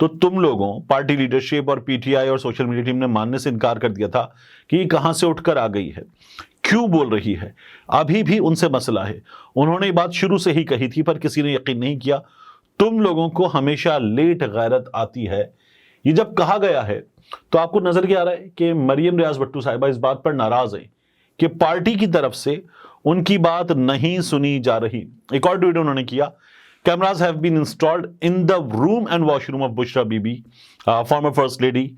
تو تم لوگوں پارٹی لیڈرشپ اور پی ٹی آئی اور سوشل میڈیا ٹیم نے ماننے سے انکار کر دیا تھا کہ یہ کہاں سے اٹھ کر آ گئی ہے، کیوں بول رہی ہے، ابھی بھی ان سے مسئلہ ہے، انہوں نے یہ بات شروع سے ہی کہی تھی پر کسی نے یقین نہیں کیا، تم لوگوں کو ہمیشہ لیٹ غیرت آتی ہے۔ یہ جب کہا گیا ہے تو آپ کو نظر کیا آ رہا ہے کہ مریم ریاض بٹو صاحبہ اس بات پر ناراض ہیں کہ پارٹی کی طرف سے ان کی بات نہیں سنی جا رہی۔ ایک اور ٹویٹ انہوں نے کیا، cameras have been installed in the room and washroom of Bushra Bibi, former first lady.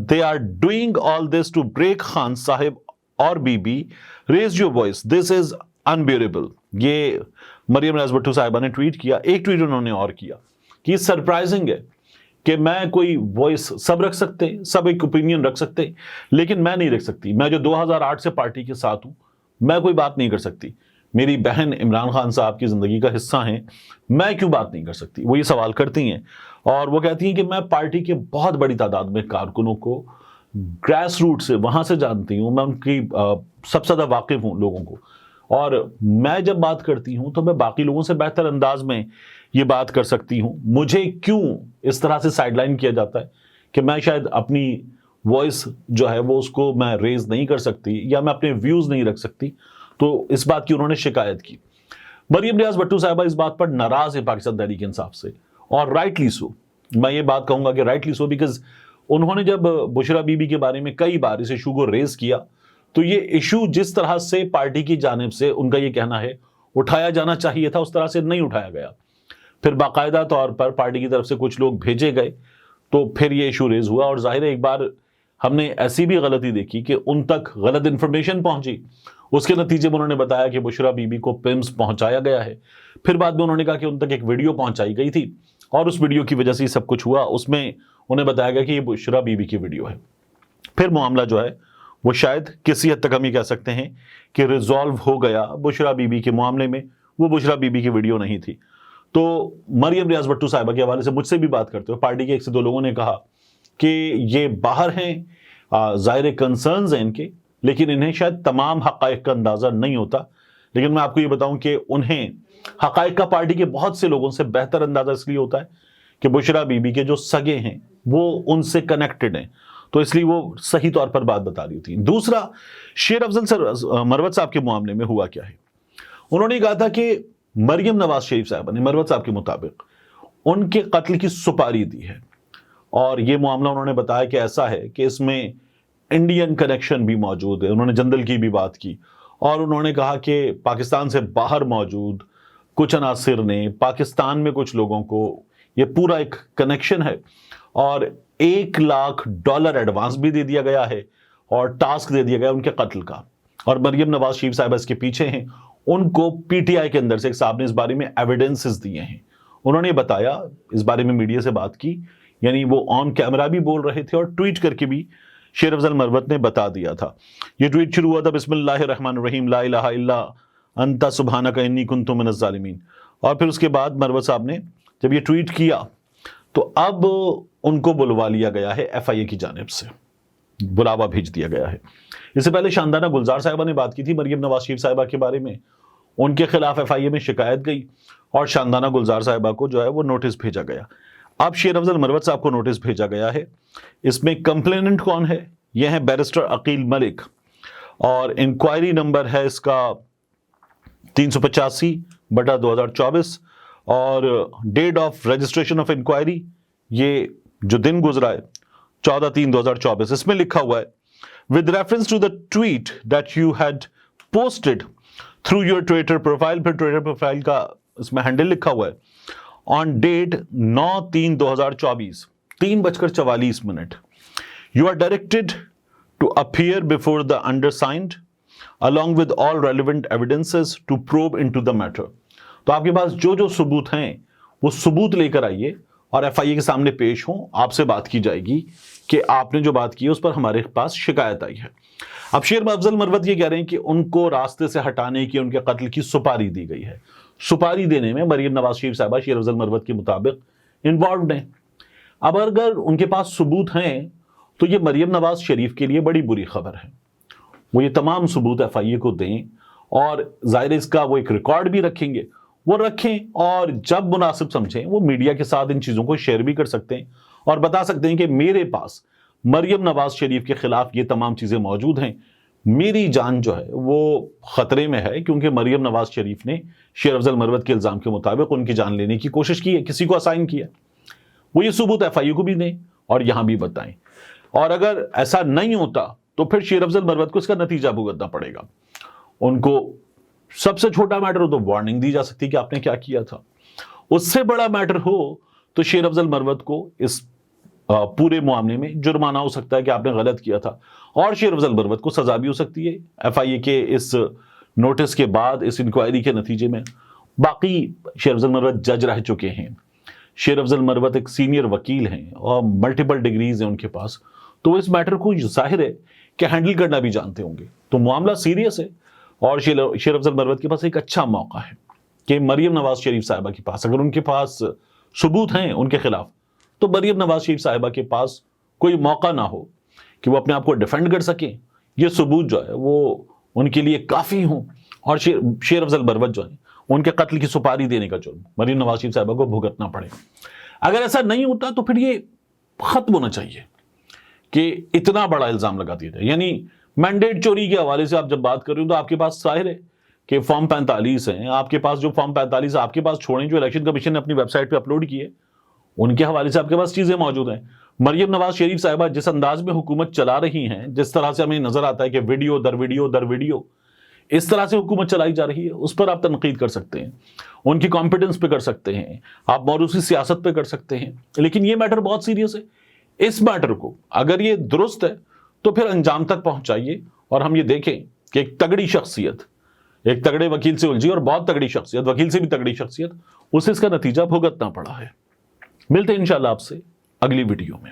They are doing all this to break Khan Sahib or Bibi. Raise your voice. This is unbearable. یہ مریم ریاض بٹو صاحبہ نے tweet کیا۔ ایک tweet انہوں نے اور کیا کہ یہ سرپرائزنگ ہے کہ میں کوئی وائس سب رکھ سکتے، سب ایک اوپینین رکھ سکتے، لیکن میں نہیں رکھ سکتی۔ میں جو 2008 سے پارٹی کے ساتھ ہوں، میں کوئی بات نہیں کر سکتی۔ میری بہن عمران خان صاحب کی زندگی کا حصہ ہیں، میں کیوں بات نہیں کر سکتی؟ وہ یہ سوال کرتی ہیں اور وہ کہتی ہیں کہ میں پارٹی کے بہت بڑی تعداد میں کارکنوں کو گریس روٹ سے وہاں سے جانتی ہوں، میں ان کی سب سے زیادہ واقف ہوں لوگوں کو، اور میں جب بات کرتی ہوں تو میں باقی لوگوں سے بہتر انداز میں یہ بات کر سکتی ہوں۔ مجھے کیوں اس طرح سے سائیڈ لائن کیا جاتا ہے کہ میں شاید اپنی وائس جو ہے وہ اس کو میں ریز نہیں کر سکتی یا میں اپنے ویوز نہیں رکھ سکتی؟ تو اس بات کی انہوں نے شکایت کی۔ مریم ریاض بٹو صاحبہ اس بات پر ناراض ہے پاکستان تحریک انصاف سے، اور رائٹلی سو۔ میں یہ بات کہوں گا کہ رائٹلی سو، بیکاز انہوں نے جب بشرا بی بی کے بارے میں کئی بار اس ایشو کو ریز کیا تو یہ ایشو جس طرح سے پارٹی کی جانب سے ان کا یہ کہنا ہے اٹھایا جانا چاہیے تھا، اس طرح سے نہیں اٹھایا گیا۔ پھر باقاعدہ طور پر پارٹی کی طرف سے کچھ لوگ بھیجے گئے تو پھر یہ ایشو ریز ہوا، اور ظاہر ہے ایک بار ہم نے ایسی بھی غلطی دیکھی کہ ان تک غلط انفارمیشن پہنچی، اس کے نتیجے میں انہوں نے بتایا کہ بشرا بی بی کو پمس پہنچایا گیا ہے۔ پھر بعد میں انہوں نے کہا کہ ان تک ایک ویڈیو پہنچائی گئی تھی اور اس ویڈیو کی وجہ سے یہ سب کچھ ہوا، اس میں انہیں بتایا گیا کہ یہ بشرا بی بی کی ویڈیو ہے۔ پھر معاملہ جو ہے وہ شاید کسی حد تک ہم یہ کہہ سکتے ہیں کہ ریزالو ہو گیا بشرا بی بی کے معاملے میں، وہ بشرا بی بی کی ویڈیو نہیں تھی۔ تو مریم ریاض بٹو صاحبہ کے حوالے سے مجھ سے بھی بات کرتے ہوئے پارٹی کے ایک سے دو لوگوں نے کہا کہ یہ باہر ہیں، ظاہر کنسرنز ہیں ان کے، لیکن انہیں شاید تمام حقائق کا اندازہ نہیں ہوتا۔ لیکن میں آپ کو یہ بتاؤں کہ انہیں حقائق کا پارٹی کے بہت سے لوگوں سے بہتر اندازہ اس لیے ہوتا ہے کہ بشرا بی بی کے جو سگے ہیں وہ ان سے کنیکٹڈ ہیں، تو اس لیے وہ صحیح طور پر بات بتا رہی ہوتی ہیں۔ دوسرا، شیر افضل مروت صاحب کے معاملے میں ہوا کیا ہے؟ انہوں نے کہا تھا کہ مریم نواز شریف صاحبہ نے مروت صاحب کے مطابق ان کے قتل کی سپاری دی ہے، اور یہ معاملہ انہوں نے بتایا کہ ایسا ہے کہ اس میں انڈین کنیکشن بھی موجود ہے۔ انہوں نے جندل کی بھی بات کی، اور انہوں نے کہا کہ پاکستان سے باہر موجود کچھ عناصر نے پاکستان میں کچھ لوگوں کو یہ پورا ایک کنیکشن ہے، اور $1,00,000 ایڈوانس بھی دے دیا گیا ہے اور ٹاسک دے دیا گیا ان کے قتل کا، اور مریم نواز شریف صاحبہ اس کے پیچھے ہیں۔ ان کو پی ٹی آئی کے اندر سے ایک صاحب نے اس بارے میں ایویڈنسز دیے ہیں، انہوں نے بتایا، اس بارے میں میڈیا سے بات کی، یعنی وہ آن کیمرہ بھی بول رہے تھے اور ٹویٹ کر کے بھی شیر افضل مروت نے بتا دیا تھا۔ یہ ٹویٹ شروع ہوا تھا بسم اللہ الرحمن الرحیم لا الہ الا انت سبحانک انی کنت من الظالمین، اور پھر اس کے بعد مروت صاحب نے جب یہ ٹویٹ کیا تو اب ان کو بلوا لیا گیا ہے ایف آئی اے کی جانب سے، بلاوا بھیج دیا گیا ہے۔ اس سے پہلے شاندانہ گلزار صاحبہ نے بات کی تھی مریم نواز شریف صاحبہ کے بارے میں، ان کے خلاف ایف آئی اے میں شکایت گئی اور شاندانہ گلزار صاحبہ کو جو ہے وہ نوٹس بھیجا گیا۔ اب شیر افضل مروت صاحب کو نوٹس بھیجا گیا ہے۔ اس میں کمپلیننٹ کون ہے؟ یہ ہے بیرسٹر عقیل ملک، اور انکوائری نمبر ہے اس کا 385/2024، اور date of registration of inquiry یہ جو دن گزرا ہے 14/3/2024، اس میں لکھا ہوا ہے with reference to the tweet that you had posted through your Twitter profile، پھر ٹویٹر پروفائل کا اس میں ہینڈل لکھا ہوا ہے on date 9/3/2024 3:44 you are directed to appear before the undersigned along with all relevant evidences to probe into the matter۔ تو آپ کے پاس جو جو ثبوت ہیں وہ ثبوت لے کر آئیے اور ایف آئی اے کے سامنے پیش ہوں، آپ سے بات کی جائے گی کہ آپ نے جو بات کی ہے اس پر ہمارے پاس شکایت آئی ہے۔ اب شیر افضل مروت یہ کہہ رہے ہیں کہ ان کو راستے سے ہٹانے کی، ان کے قتل کی سپاری دی گئی ہے۔ سپاری دینے میں مریم نواز شریف صاحبہ شیر افضل مروت کے مطابق انوالوڈ ہیں۔ اب اگر ان کے پاس ثبوت ہیں تو یہ مریم نواز شریف کے لیے بڑی بری خبر ہے۔ وہ یہ تمام ثبوت ایف آئی اے کو دیں، اور ظاہر اس کا وہ ایک ریکارڈ بھی رکھیں گے، وہ رکھیں، اور جب مناسب سمجھیں وہ میڈیا کے ساتھ ان چیزوں کو شیئر بھی کر سکتے ہیں، اور بتا سکتے ہیں کہ میرے پاس مریم نواز شریف کے خلاف یہ تمام چیزیں موجود ہیں، میری جان جو ہے وہ خطرے میں ہے، کیونکہ مریم نواز شریف نے شیر افضل مروت کے الزام کے مطابق ان کی جان لینے کی کوشش کی ہے، کسی کو اسائن کیا۔ وہ یہ ثبوت FIU کو بھی دیں اور یہاں بھی بتائیں، اور اگر ایسا نہیں ہوتا تو پھر شیر افضل مروت کو اس کا نتیجہ بھگتنا پڑے گا۔ ان کو سب سے چھوٹا میٹر ہو تو وارننگ دی جا سکتی کہ آپ نے کیا کیا تھا، اس سے بڑا میٹر ہو تو شیر افضل مروت کو اس پورے معاملے میں جرمانہ ہو سکتا ہے کہ آپ نے غلط کیا تھا، اور شیر افضل مروت کو سزا بھی ہو سکتی ہے FIA کے اس نوٹس کے بعد، اس انکوائری کے نتیجے میں۔ باقی شیر افضل مروت جج رہ چکے ہیں، شیر افضل مروت ایک سینئر وکیل ہیں اور ملٹیپل ڈگریز ہیں ان کے پاس، تو اس میٹر کو ظاہر ہے کہ ہینڈل کرنا بھی جانتے ہوں گے، تو معاملہ سیریس ہے۔ اور شیر افضل مروت کے پاس ایک اچھا موقع ہے کہ مریم نواز شریف صاحبہ کے پاس اگر ان کے پاس ثبوت ہیں ان کے خلاف، تو مریم نواز شریف صاحبہ کے پاس کوئی موقع نہ ہو کہ وہ اپنے آپ کو ڈیفینڈ کر سکیں، یہ ثبوت جو ہے وہ ان کے لیے کافی ہوں، اور شیر افضل مروت جو ہے ان کے قتل کی سپاری دینے کا جرم مریم نواز شریف صاحبہ کو بھگتنا پڑے۔ اگر ایسا نہیں ہوتا تو پھر یہ ختم ہونا چاہیے کہ اتنا بڑا الزام لگا دیا جائے۔ یعنی مینڈیٹ چوری کے حوالے سے آپ جب بات کر رہے ہو تو آپ کے پاس ظاہر ہے کہ فارم 45 ہیں، آپ کے پاس جو فارم 45 آپ کے پاس چھوڑیں، جو الیکشن کمیشن نے اپنی ویب سائٹ پہ اپلوڈ کیے، ان کے حوالے سے آپ کے پاس چیزیں موجود ہیں۔ مریم نواز شریف صاحبہ جس انداز میں حکومت چلا رہی ہیں، جس طرح سے ہمیں نظر آتا ہے کہ ویڈیو در ویڈیو در ویڈیو اس طرح سے حکومت چلائی جا رہی ہے، اس پر آپ تنقید کر سکتے ہیں، ان کی کمپیٹنس پہ کر سکتے ہیں، آپ موروثی سیاست پہ کر سکتے ہیں، لیکن یہ میٹر بہت سیریس ہے۔ اس میٹر کو اگر یہ درست ہے تو پھر انجام تک پہنچائیے، اور ہم یہ دیکھیں کہ ایک تگڑی شخصیت، ایک تگڑے وکیل سے الجھی اور بہت تگڑی شخصیت، وکیل سے بھی تگڑی شخصیت، اسے اس کا نتیجہ بھگتنا پڑا ہے۔ ملتے ہیں انشاءاللہ آپ سے اگلی ویڈیو میں۔